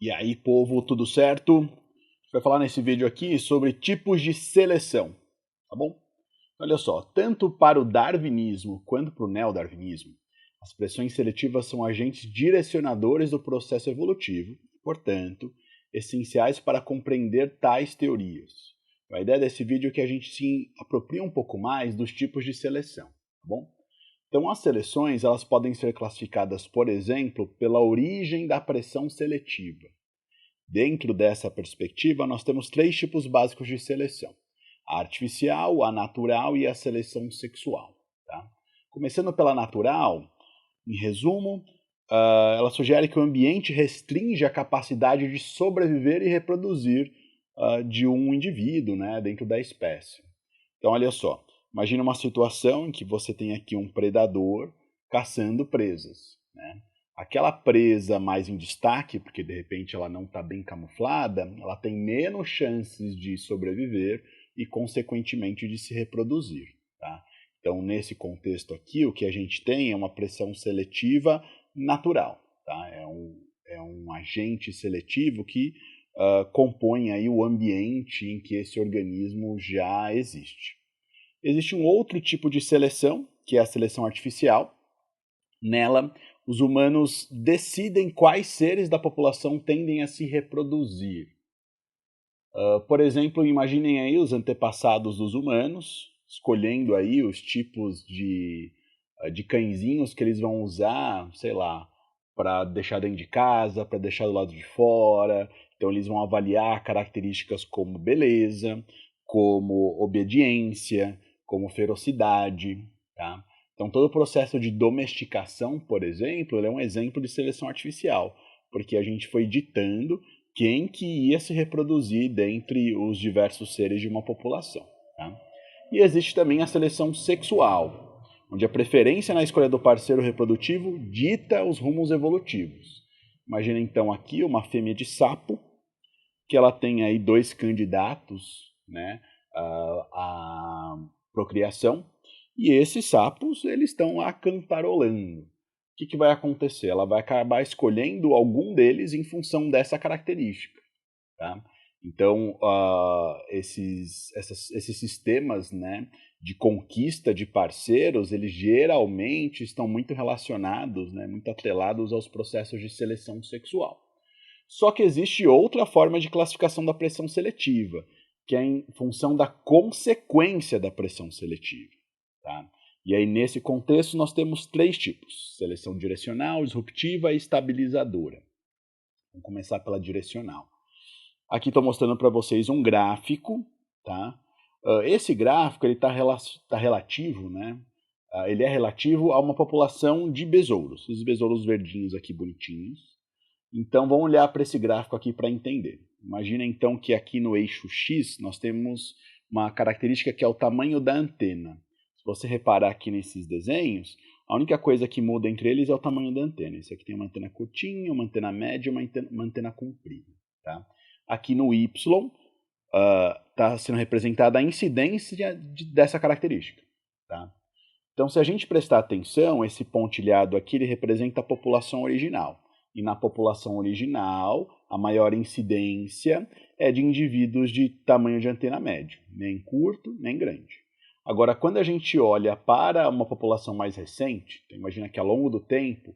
E aí, povo, tudo certo? A gente vai falar nesse vídeo aqui sobre tipos de seleção, tá bom? Olha só, tanto para o darwinismo quanto para o neodarwinismo, as pressões seletivas são agentes direcionadores do processo evolutivo, portanto, essenciais para compreender tais teorias. A ideia desse vídeo é que a gente se apropria um pouco mais dos tipos de seleção, tá bom? Então, as seleções elas podem ser classificadas, por exemplo, pela origem da pressão seletiva. Dentro dessa perspectiva, nós temos três tipos básicos de seleção: a artificial, a natural e a seleção sexual. Tá? Começando pela natural, em resumo, ela sugere que o ambiente restringe a capacidade de sobreviver e reproduzir de um indivíduo, né, dentro da espécie. Então, olha só, imagina uma situação em que você tem aqui um predador caçando presas, né? Aquela presa mais em destaque, porque de repente ela não está bem camuflada, ela tem menos chances de sobreviver e, consequentemente, de se reproduzir. Tá? Então, nesse contexto aqui, o que a gente tem é uma pressão seletiva natural. Tá? É um agente seletivo que compõe aí o ambiente em que esse organismo já existe. Existe um outro tipo de seleção, que é a seleção artificial. Nela, os humanos decidem quais seres da população tendem a se reproduzir. Por exemplo, imaginem aí os antepassados dos humanos, escolhendo aí os tipos de cãezinhos que eles vão usar, sei lá, para deixar dentro de casa, para deixar do lado de fora. Então eles vão avaliar características como beleza, como obediência, como ferocidade, tá? Então todo o processo de domesticação, por exemplo, ele é um exemplo de seleção artificial, porque a gente foi ditando quem que ia se reproduzir dentre os diversos seres de uma população. Tá? E existe também a seleção sexual, onde a preferência na escolha do parceiro reprodutivo dita os rumos evolutivos. Imagina então aqui uma fêmea de sapo, que ela tem aí dois candidatos, né, à procriação, e esses sapos eles estão lá cantarolando. O que vai acontecer? Ela vai acabar escolhendo algum deles em função dessa característica. Tá? Então, esses sistemas, né, de conquista de parceiros, eles geralmente estão muito relacionados, né, muito atrelados aos processos de seleção sexual. Só que existe outra forma de classificação da pressão seletiva, que é em função da consequência da pressão seletiva. Tá? E aí, nesse contexto, nós temos três tipos: seleção direcional, disruptiva e estabilizadora. Vamos começar pela direcional. Aqui estou mostrando para vocês um gráfico. Tá? Esse gráfico tá relativo, né? Ele é relativo a uma população de besouros. Esses besouros verdinhos aqui, bonitinhos. Então, vamos olhar para esse gráfico aqui para entender. Imagina, então, que aqui no eixo X nós temos uma característica que é o tamanho da antena. Se você reparar aqui nesses desenhos, a única coisa que muda entre eles é o tamanho da antena. Esse aqui tem uma antena curtinha, uma antena média e uma antena comprida. Tá? Aqui no Y está sendo representada a incidência dessa característica. Tá? Então, se a gente prestar atenção, esse pontilhado aqui ele representa a população original. E na população original, a maior incidência é de indivíduos de tamanho de antena médio, nem curto, nem grande. Agora, quando a gente olha para uma população mais recente, então imagina que ao longo do tempo,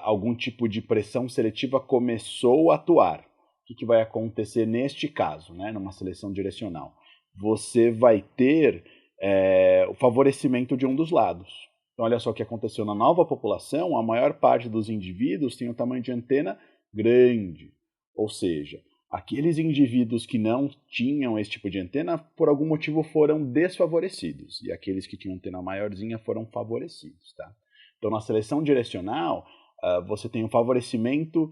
algum tipo de pressão seletiva começou a atuar. O que vai acontecer neste caso, né, numa seleção direcional? Você vai ter o favorecimento de um dos lados. Então, olha só o que aconteceu na nova população: a maior parte dos indivíduos tem um tamanho de antena grande. Ou seja, aqueles indivíduos que não tinham esse tipo de antena, por algum motivo foram desfavorecidos. E aqueles que tinham antena maiorzinha foram favorecidos. Tá? Então, na seleção direcional, você tem um favorecimento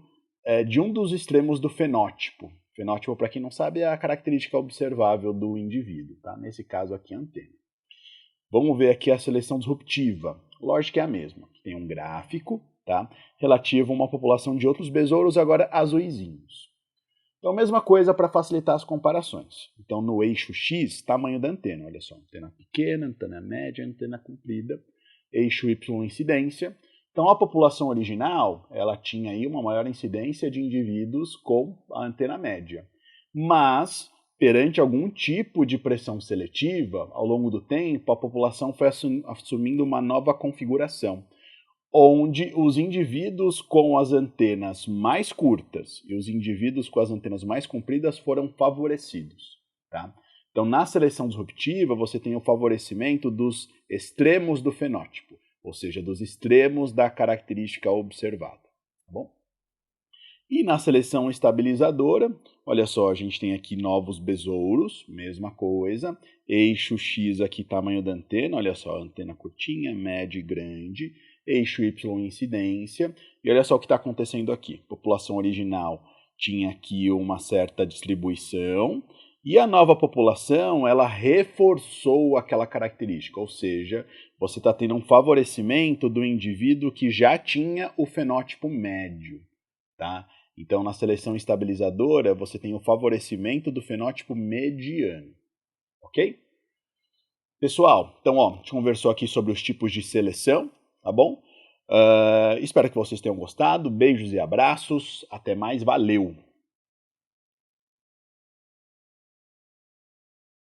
de um dos extremos do fenótipo. Fenótipo, para quem não sabe, é a característica observável do indivíduo. Tá? Nesse caso aqui, a antena. Vamos ver aqui a seleção disruptiva. Lógico que é a mesma. Tem um gráfico, tá, relativo a uma população de outros besouros, agora azuisinhos. Então, mesma coisa para facilitar as comparações. Então, no eixo X, tamanho da antena. Olha só, antena pequena, antena média, antena comprida. Eixo Y, incidência. Então, a população original, ela tinha aí uma maior incidência de indivíduos com a antena média. Mas, perante algum tipo de pressão seletiva, ao longo do tempo, a população foi assumindo uma nova configuração, onde os indivíduos com as antenas mais curtas e os indivíduos com as antenas mais compridas foram favorecidos. Tá? Então, na seleção disruptiva, você tem o favorecimento dos extremos do fenótipo, ou seja, dos extremos da característica observada. Tá bom? E na seleção estabilizadora, olha só, a gente tem aqui novos besouros, mesma coisa, eixo X aqui, tamanho da antena, olha só, antena curtinha, média e grande, eixo Y incidência, e olha só o que está acontecendo aqui. População original tinha aqui uma certa distribuição, e a nova população, ela reforçou aquela característica, ou seja, você está tendo um favorecimento do indivíduo que já tinha o fenótipo médio, tá? Então, na seleção estabilizadora, você tem o favorecimento do fenótipo mediano, ok? Pessoal, então, ó, a gente conversou aqui sobre os tipos de seleção, tá bom? Espero que vocês tenham gostado, beijos e abraços, até mais, valeu!